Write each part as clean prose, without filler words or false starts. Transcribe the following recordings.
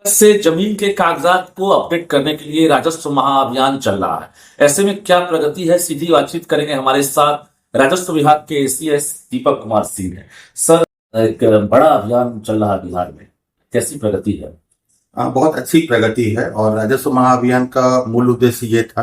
से जमीन के कागजात को अपडेट करने के लिए राजस्व महाअभियान चल रहा है। ऐसे में क्या प्रगति है, सीधी बातचीत करेंगे हमारे साथ राजस्व विभाग के एसीएस दीपक कुमार सिंह है। सर, एक बड़ा अभियान चल रहा है बिहार में, कैसी प्रगति है? बहुत अच्छी प्रगति है और राजस्व महाअभियान का मूल उद्देश्य ये था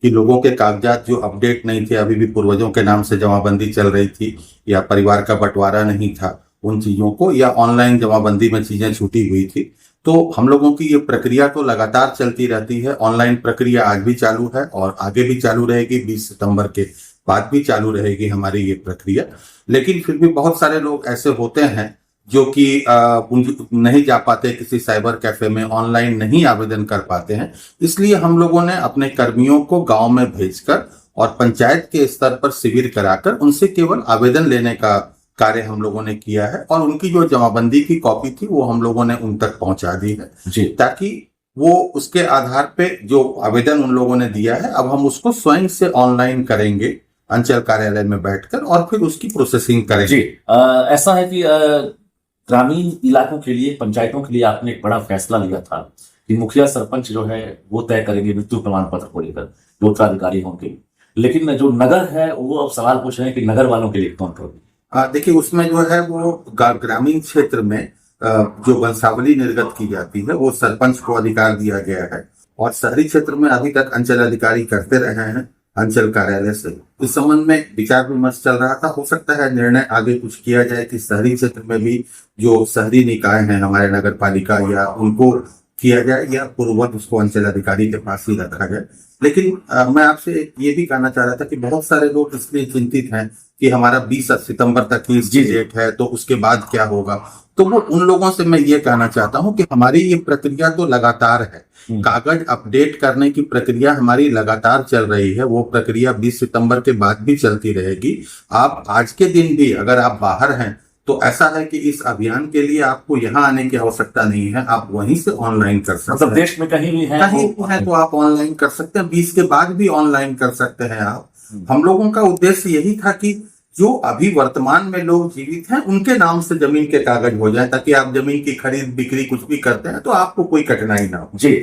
कि लोगों के कागजात जो अपडेट नहीं थे, अभी भी पूर्वजों के नाम से जमाबंदी चल रही थी या परिवार का बंटवारा नहीं था उन चीजों को, या ऑनलाइन जमाबंदी में चीजें छूटी हुई थी, तो हम लोगों की ये प्रक्रिया तो लगातार चलती रहती है। ऑनलाइन प्रक्रिया आज भी चालू है और आगे भी चालू रहेगी। 20 सितंबर के बाद भी चालू रहेगी हमारी ये प्रक्रिया। लेकिन फिर भी बहुत सारे लोग ऐसे होते हैं जो कि नहीं जा पाते, किसी साइबर कैफे में ऑनलाइन नहीं आवेदन कर पाते हैं। इसलिए हम लोगों ने अपने कर्मियों को गांव में भेजकर और पंचायत के स्तर पर शिविर कराकर उनसे केवल आवेदन लेने का कार्य हम लोगों ने किया है और उनकी जो जमाबंदी की कॉपी थी वो हम लोगों ने उन तक पहुंचा दी है जी, ताकि वो उसके आधार पे जो आवेदन उन लोगों ने दिया है अब हम उसको स्वयं से ऑनलाइन करेंगे अंचल कार्यालय में बैठकर और फिर उसकी प्रोसेसिंग करेंगे जी। ऐसा है कि ग्रामीण इलाकों के लिए, पंचायतों के लिए आपने एक बड़ा फैसला लिया था कि मुखिया सरपंच जो है वो तय करेंगे मृत्यु प्रमाण पत्र को लेकर जो उत्तराधिकारी होंगे, लेकिन जो नगर है वो अब सवाल पूछ रहे हैं कि नगर वालों के लिए कौन करेगा? देखिए, उसमें जो है वो ग्रामीण क्षेत्र में जो वंशावली निर्गत की जाती है वो सरपंच को अधिकार दिया गया है और शहरी क्षेत्र में अभी तक अंचल अधिकारी करते रहे हैं अंचल कार्यालय से। इस संबंध में विचार विमर्श चल रहा था। हो सकता है निर्णय आगे कुछ किया जाए कि शहरी क्षेत्र में भी जो शहरी निकाय हैं हमारे नगर पालिका या उनको किया जाए या पूर्ववत उसको अंचल अधिकारी के पास ही रखा जाए। लेकिन मैं आपसे ये भी कहना चाह रहा था कि बहुत सारे लोग इसलिए चिंतित हैं कि हमारा 20 सितंबर तक ही इसकी डेट है, तो उसके बाद क्या होगा। तो वो उन लोगों से मैं ये कहना चाहता हूं कि हमारी ये प्रक्रिया तो लगातार है। कागज अपडेट करने की प्रक्रिया हमारी लगातार चल रही है। वो प्रक्रिया 20 सितंबर के बाद भी चलती रहेगी। आप आज के दिन भी अगर आप बाहर हैं तो ऐसा है कि इस अभियान के लिए आपको यहाँ आने की आवश्यकता नहीं है, आप वहीं से ऑनलाइन कर सकते हैं। मतलब देश में कहीं भी है तो आप ऑनलाइन कर सकते हैं। 20 के बाद भी ऑनलाइन कर सकते हैं आप। हम लोगों का उद्देश्य यही था कि जो अभी वर्तमान में लोग जीवित हैं उनके नाम से जमीन के कागज हो जाए, ताकि आप जमीन की खरीद बिक्री कुछ भी करते हैं तो आपको कोई कठिनाई ना हो जी।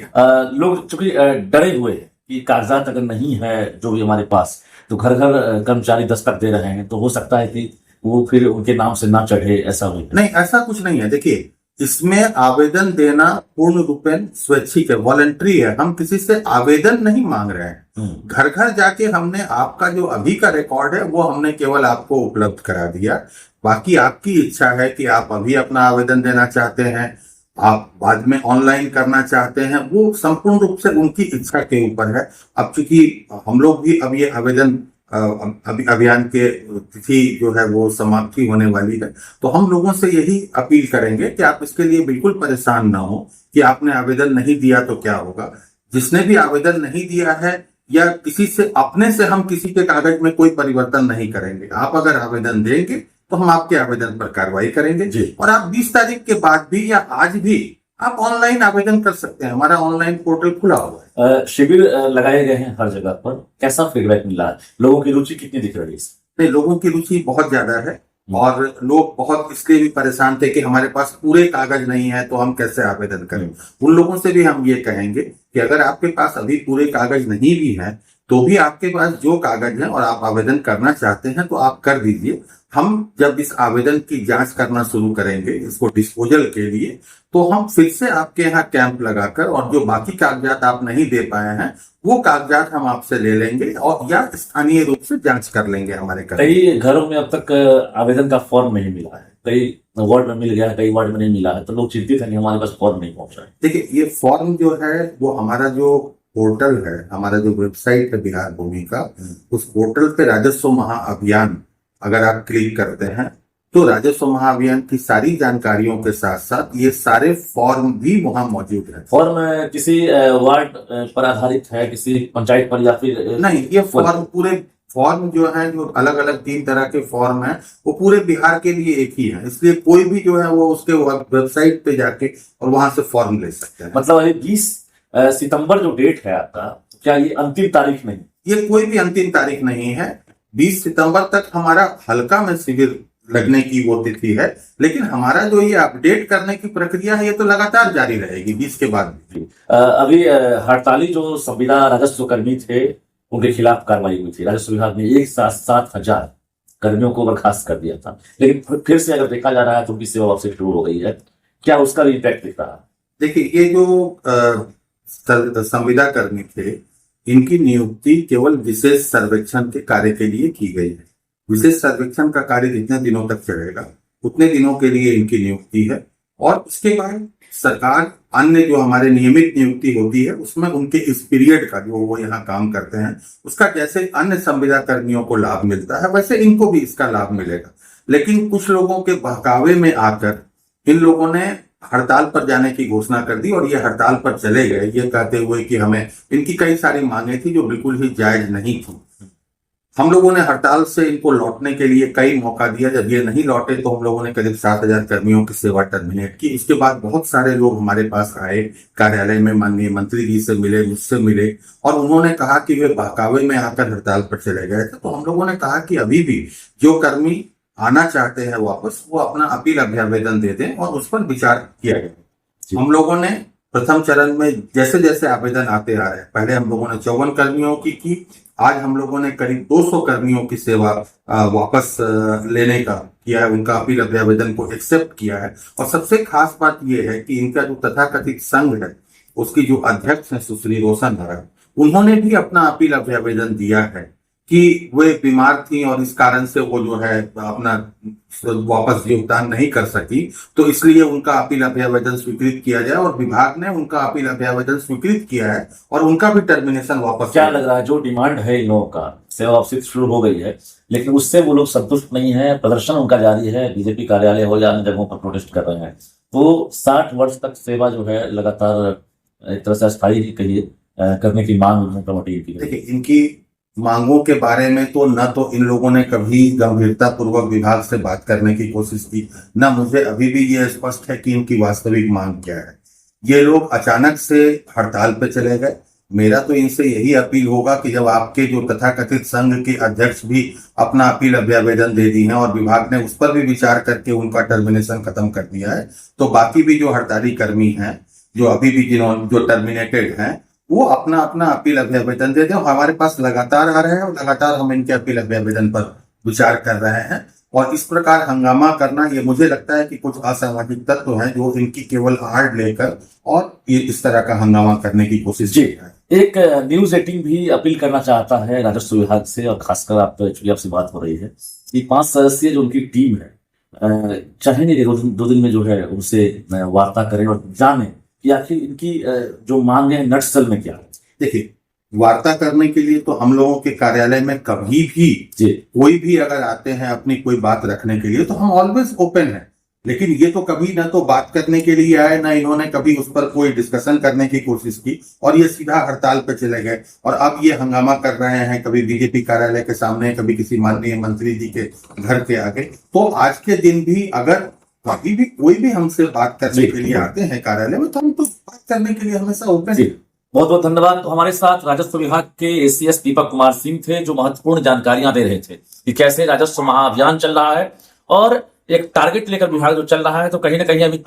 लोग चूंकि डरे हुए हैं कि कागजात अगर नहीं है जो भी हमारे पास, तो घर घर कर्मचारी दस्तक दे रहे हैं, तो हो सकता है कि वो फिर उनके नाम से ना चढ़े, ऐसा हो? नहीं, ऐसा कुछ नहीं है। देखिए, इसमें आवेदन देना पूर्ण रूपेण स्वैच्छिक है, वॉलंटरी है। हम किसी से आवेदन नहीं मांग रहे हैं। घर घर जाके हमने आपका जो अभी का रिकॉर्ड है वो हमने केवल आपको उपलब्ध करा दिया। बाकी आपकी इच्छा है कि आप अभी अपना आवेदन देना चाहते हैं, आप बाद में ऑनलाइन करना चाहते हैं, वो संपूर्ण रूप से उनकी इच्छा के ऊपर है। अब चूंकि हम लोग भी अब ये आवेदन अभी अभियान के तिथि जो है वो समाप्ति होने वाली है, तो हम लोगों से यही अपील करेंगे कि आप इसके लिए बिल्कुल परेशान ना हो कि आपने आवेदन नहीं दिया तो क्या होगा। जिसने भी आवेदन नहीं दिया है या किसी से अपने से हम किसी के कागज में कोई परिवर्तन नहीं करेंगे। आप अगर आवेदन देंगे तो हम आपके आवेदन पर कार्रवाई करेंगे और आप 20 तारीख के बाद भी या आज भी आप ऑनलाइन आवेदन कर सकते हैं। हमारा ऑनलाइन पोर्टल खुला हुआ है। शिविर लगाए गए हैं हर जगह पर, कैसा फीडबैक मिला है? लोगों की रुचि कितनी दिख रही है? नहीं, लोगों की रुचि बहुत ज्यादा है और लोग बहुत इसलिए भी परेशान थे कि हमारे पास पूरे कागज नहीं है तो हम कैसे आवेदन करें। उन लोगों से भी हम ये कहेंगे कि अगर आपके पास अभी पूरे कागज नहीं भी है तो भी आपके पास जो कागज है और आप आवेदन करना चाहते हैं तो आप कर दीजिए। हम जब इस आवेदन की जांच करना शुरू करेंगे इसको डिस्पोजल के लिए, तो हम फिर से आपके यहाँ कैंप लगाकर और जो बाकी कागजात आप नहीं दे पाए हैं वो कागजात हम आपसे ले लेंगे और या स्थानीय रूप से जांच कर लेंगे हमारे। कई घरों में अब तक आवेदन का फॉर्म नहीं मिला है, कई वार्ड में मिल गया है, कई वार्ड में नहीं मिला है, तो लोग चिंतित हैं कि हमारे पास फॉर्म नहीं पहुंचा है। देखिए, ये फॉर्म जो है वो हमारा जो पोर्टल है, हमारा जो वेबसाइट है बिहार भूमि का, उस पोर्टल पे राजस्व महाअभियान अगर आप क्लिक करते हैं तो राजस्व महाअभियान की सारी जानकारियों के साथ साथ ये सारे फॉर्म भी वहां मौजूद है। फॉर्म किसी वार्ड पर आधारित है, किसी पंचायत पर, या फिर नहीं? ये पूरे फॉर्म जो है, जो अलग अलग 3 तरह के फॉर्म हैं, वो पूरे बिहार के लिए एक ही है। इसलिए कोई भी जो है वो उसके वेबसाइट पे जाके और वहां से फॉर्म ले सकते हैं। मतलब अभी 20 सितंबर जो डेट है आपका, क्या ये अंतिम तारीख नहीं? ये कोई भी अंतिम तारीख नहीं है। 20 सितंबर तक हमारा हल्का में शिविर लगने की वो तिथि है, लेकिन हमारा जो ये अपडेट करने की प्रक्रिया है ये तो लगातार जारी रहेगी 20 के बाद भी। अभी हड़ताली जो संविदा राजस्व कर्मी थे उनके खिलाफ कार्रवाई हुई थी। राजस्व विभाग ने एक साथ 7,000 कर्मियों को बर्खास्त कर दिया था, लेकिन फिर से अगर देखा जा रहा है तो उनकी सेवा वापसी शुरू हो गई है। क्या उसका इम्पैक्ट दिख रहा है? देखिए, ये जो संविदा कर्मी थे, इनकी नियुक्ति केवल विशेष सर्वेक्षण के कार्य के लिए की गई है। विशेष सर्वेक्षण का कार्य जितने दिनों तक चलेगा उतने दिनों के लिए इनकी नियुक्ति है, और उसके बाद सरकार अन्य जो हमारे नियमित नियुक्ति होती है उसमें उनके इस पीरियड का जो वो यहाँ काम करते हैं उसका जैसे अन्य संविदा कर्मियों को लाभ मिलता है वैसे इनको भी इसका लाभ मिलेगा। लेकिन कुछ लोगों के बहकावे में आकर इन लोगों ने हड़ताल पर जाने की घोषणा कर दी, और ये हड़ताल पर चले गए ये कहते हुए कि हमें, इनकी कई सारी मांगे थी जो बिल्कुल ही जायज नहीं थी। हम लोगों ने हड़ताल से इनको लौटने के लिए कई मौका दिया, जब ये नहीं लौटे तो हम लोगों ने करीब 7,000 कर्मियों की सेवा टर्मिनेट की। इसके बाद बहुत सारे लोग हमारे पास आए, कार्यालय में माननीय मंत्री जी से मिले, मुझसे मिले, और उन्होंने कहा कि वे बहकावे में आकर हड़ताल पर चले गए थे। तो हम लोगों ने कहा कि अभी भी जो कर्मी आना चाहते हैं वापस, वो अपना अपील अभ्यावेदन दे दें और उस पर विचार किया जाए। हम लोगों ने प्रथम चरण में जैसे जैसे आवेदन आते आ रहे हैं, पहले हम लोगों ने 54 कर्मियों की, आज हम लोगों ने करीब 200 कर्मियों की सेवा वापस लेने का किया है, उनका अपील अभ्यावेदन को एक्सेप्ट किया है। और सबसे खास बात यह है कि इनका जो तथाकथित संघ है उसकी जो अध्यक्ष है सुश्री रोशन हरा, उन्होंने भी अपना अपील अभ्यावेदन दिया है कि वे बीमार थी और इस कारण से वो जो है अपना वापस योगदान नहीं कर सकी, तो इसलिए उनका अपील अभ्यावेदन स्वीकृत किया जाए, और विभाग ने उनका अपील अभ्यावेदन स्वीकृत किया है और उनका भी टर्मिनेशन वापस। क्या लग रहा है, जो डिमांड है इन लोगों का, सेवा वापसी शुरू हो गई है लेकिन उससे वो लोग संतुष्ट नहीं है, प्रदर्शन उनका जारी है, बीजेपी कार्यालय हो या अन्य जगहों पर प्रोटेस्ट कर रहे हैं, तो 60 वर्ष तक सेवा जो है लगातार एक तरह से अस्थायी ही कहिए करने की मांग कमेटी की। देखिए, इनकी मांगों के बारे में तो न तो इन लोगों ने कभी गंभीरता पूर्वक विभाग से बात करने की कोशिश की, न मुझे अभी भी ये स्पष्ट है कि इनकी वास्तविक मांग क्या है। ये लोग अचानक से हड़ताल पे चले गए। मेरा तो इनसे यही अपील होगा कि जब आपके जो तथाकथित संघ के अध्यक्ष भी अपना अपील अभ्यावेदन दे दी है और विभाग ने उस पर भी विचार करके उनका टर्मिनेशन खत्म कर दिया है, तो बाकी भी जो हड़ताली कर्मी हैं, जो अभी भी जो टर्मिनेटेड हैं, वो अपना अपना अपील अभ्यावेदन दे दें। हमारे पास लगातार आ रहे हैं और लगातार हम इनके अपील अभ्यावेदन पर विचार कर रहे हैं, और इस प्रकार हंगामा करना, ये मुझे लगता है कि कुछ असामाजिक तत्व हैं जो इनकी केवल आड़ लेकर और ये इस तरह का हंगामा करने की कोशिश जी। कर रहे हैं। एक न्यूज 18 भी अपील करना चाहता है राजस्व विभाग से, और खासकर आपसे बात हो रही है कि 5 सदस्यीय जो उनकी टीम है, चाहेंगे कि 2 दिन में जो है उनसे वार्ता करें और जाने कि आखिर इनकी जो मांग है नक्सल में क्या है। देखिए, वार्ता करने के लिए तो हम लोगों के कार्यालय में कभी भी कोई भी अगर आते हैं अपनी कोई बात रखने के लिए तो हम ऑलवेज ओपन हैं, लेकिन ये तो कभी ना तो बात करने के लिए आए, ना इन्होंने कभी उस पर कोई डिस्कशन करने की कोशिश की, और ये सीधा हड़ताल पे चले गए। और अब ये हंगामा कर रहे हैं, कभी बीजेपी कार्यालय के सामने, कभी किसी माननीय मंत्री जी के घर के आगे। तो आज के दिन भी अगर कभी भी कोई भी हमसे बात करने के लिए आते हैं कार्यालय में, तो हम तो बात करने के लिए हमेशा ओपन है। बहुत बहुत धन्यवाद। तो हमारे साथ राजस्व विभाग के एसीएस दीपक कुमार सिंह थे, जो महत्वपूर्ण जानकारियां दे रहे थे कि कैसे राजस्व महाअभियान चल रहा है और एक टारगेट लेकर विभाग जो चल रहा है, तो कहीं ना कहीं अभी